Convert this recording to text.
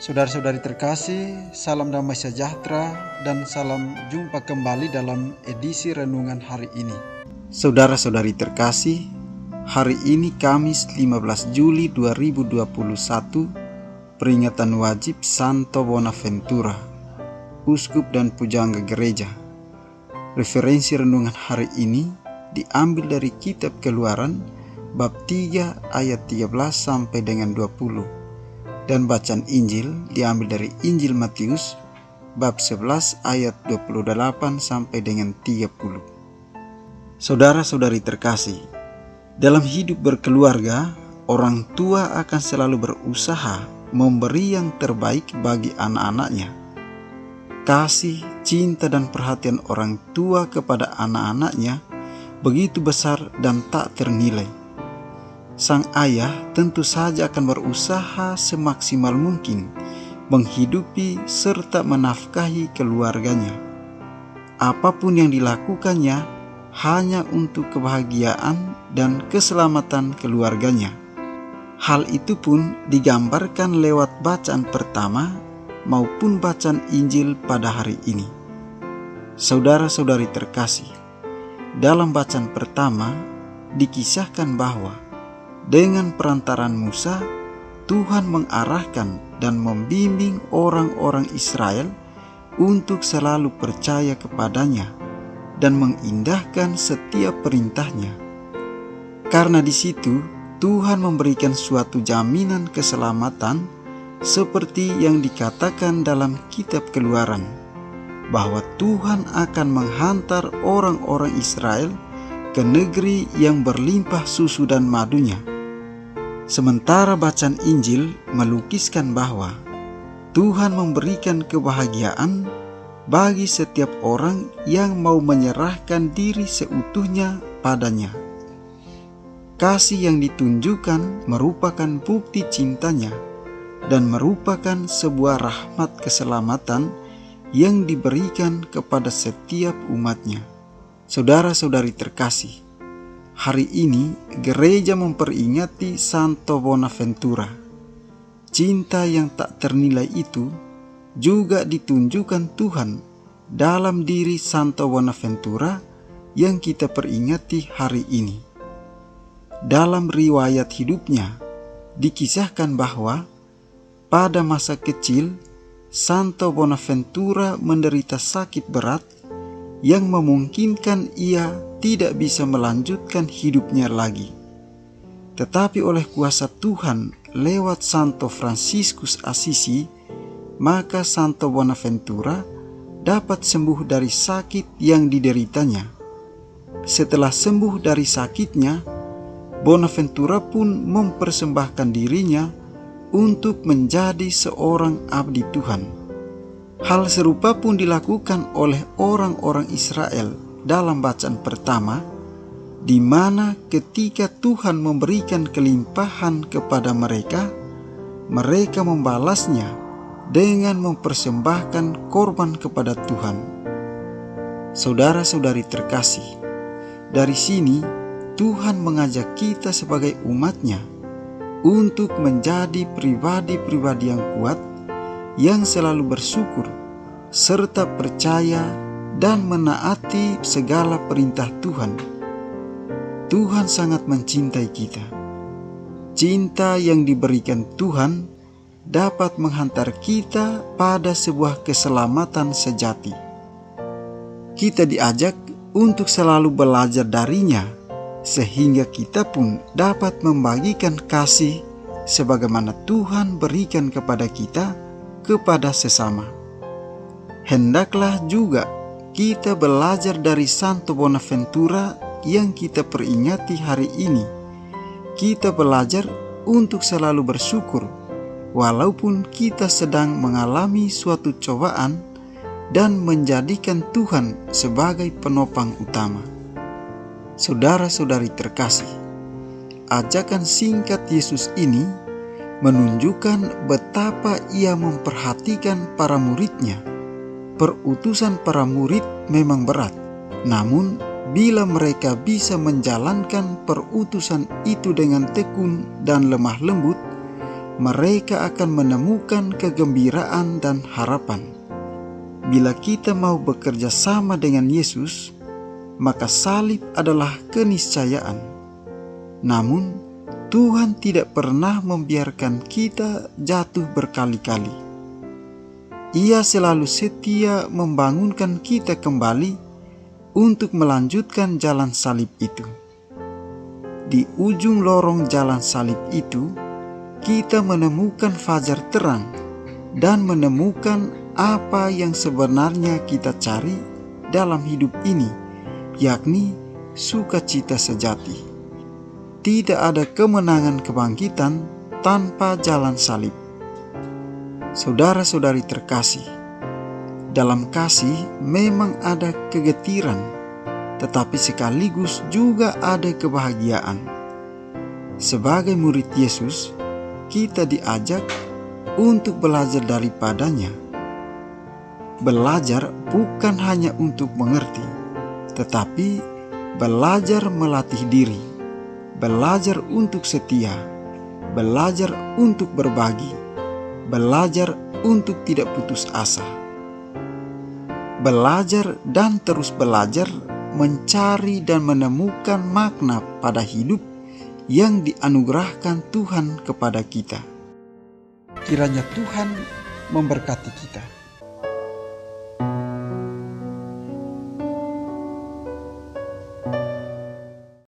Saudara-saudari terkasih, salam damai sejahtera dan salam jumpa kembali dalam edisi renungan hari ini. Saudara-saudari terkasih, hari ini Kamis 15 Juli 2021, peringatan wajib Santo Bonaventura, Uskup dan Pujangga Gereja. Referensi renungan hari ini diambil dari kitab Keluaran bab 3 ayat 13 sampai dengan 20. Dan bacaan Injil diambil dari Injil Matius bab 11 ayat 28 sampai dengan 30. Saudara-saudari terkasih, dalam hidup berkeluarga, orang tua akan selalu berusaha memberi yang terbaik bagi anak-anaknya. Kasih, cinta dan perhatian orang tua kepada anak-anaknya begitu besar dan tak ternilai. Sang ayah tentu saja akan berusaha semaksimal mungkin menghidupi serta menafkahi keluarganya. Apapun yang dilakukannya hanya untuk kebahagiaan dan keselamatan keluarganya. Hal itu pun digambarkan lewat bacaan pertama maupun bacaan Injil pada hari ini. Saudara-saudari terkasih, dalam bacaan pertama dikisahkan bahwa dengan perantaran Musa, Tuhan mengarahkan dan membimbing orang-orang Israel untuk selalu percaya kepadanya dan mengindahkan setiap perintahnya. Karena di situ Tuhan memberikan suatu jaminan keselamatan seperti yang dikatakan dalam kitab Keluaran, bahwa Tuhan akan menghantar orang-orang Israel ke negeri yang berlimpah susu dan madunya. Sementara bacaan Injil melukiskan bahwa Tuhan memberikan kebahagiaan bagi setiap orang yang mau menyerahkan diri seutuhnya padanya. Kasih yang ditunjukkan merupakan bukti cintanya dan merupakan sebuah rahmat keselamatan yang diberikan kepada setiap umatnya. Saudara-saudari terkasih, hari ini gereja memperingati Santo Bonaventura. Cinta yang tak ternilai itu juga ditunjukkan Tuhan dalam diri Santo Bonaventura yang kita peringati hari ini. Dalam riwayat hidupnya dikisahkan bahwa pada masa kecil Santo Bonaventura menderita sakit berat yang memungkinkan ia tidak bisa melanjutkan hidupnya lagi. Tetapi oleh kuasa Tuhan lewat Santo Fransiskus Assisi, maka Santo Bonaventura dapat sembuh dari sakit yang dideritanya. Setelah sembuh dari sakitnya, Bonaventura pun mempersembahkan dirinya untuk menjadi seorang abdi Tuhan. Hal serupa pun dilakukan oleh orang-orang Israel dalam bacaan pertama, di mana ketika Tuhan memberikan kelimpahan kepada mereka, mereka membalasnya dengan mempersembahkan korban kepada Tuhan. Saudara-saudari terkasih, dari sini Tuhan mengajak kita sebagai umatnya untuk menjadi pribadi-pribadi yang kuat, yang selalu bersyukur, serta percaya dan menaati segala perintah Tuhan. Tuhan sangat mencintai kita. Cinta yang diberikan Tuhan dapat menghantar kita pada sebuah keselamatan sejati. Kita diajak untuk selalu belajar darinya, sehingga kita pun dapat membagikan kasih sebagaimana Tuhan berikan kepada kita kepada sesama. Hendaklah juga kita belajar dari Santo Bonaventura yang kita peringati hari ini. Kita belajar untuk selalu bersyukur walaupun kita sedang mengalami suatu cobaan dan menjadikan Tuhan sebagai penopang utama. Saudara-saudari terkasih, ajakan singkat Yesus ini menunjukkan betapa ia memperhatikan para muridnya. Perutusan para murid memang berat, namun bila mereka bisa menjalankan perutusan itu dengan tekun dan lemah lembut, mereka akan menemukan kegembiraan dan harapan. Bila kita mau bekerja sama dengan Yesus, maka salib adalah keniscayaan. Namun, Tuhan tidak pernah membiarkan kita jatuh berkali-kali. Ia selalu setia membangunkan kita kembali untuk melanjutkan jalan salib itu. Di ujung lorong jalan salib itu, kita menemukan fajar terang dan menemukan apa yang sebenarnya kita cari dalam hidup ini, yakni sukacita sejati. Tidak ada kemenangan kebangkitan tanpa jalan salib. Saudara-saudari terkasih, dalam kasih memang ada kegetiran, tetapi sekaligus juga ada kebahagiaan. Sebagai murid Yesus, kita diajak untuk belajar daripadanya. Belajar bukan hanya untuk mengerti, tetapi belajar melatih diri, belajar untuk setia, belajar untuk berbagi, belajar untuk tidak putus asa. Belajar dan terus belajar mencari dan menemukan makna pada hidup yang dianugerahkan Tuhan kepada kita. Kiranya Tuhan memberkati kita.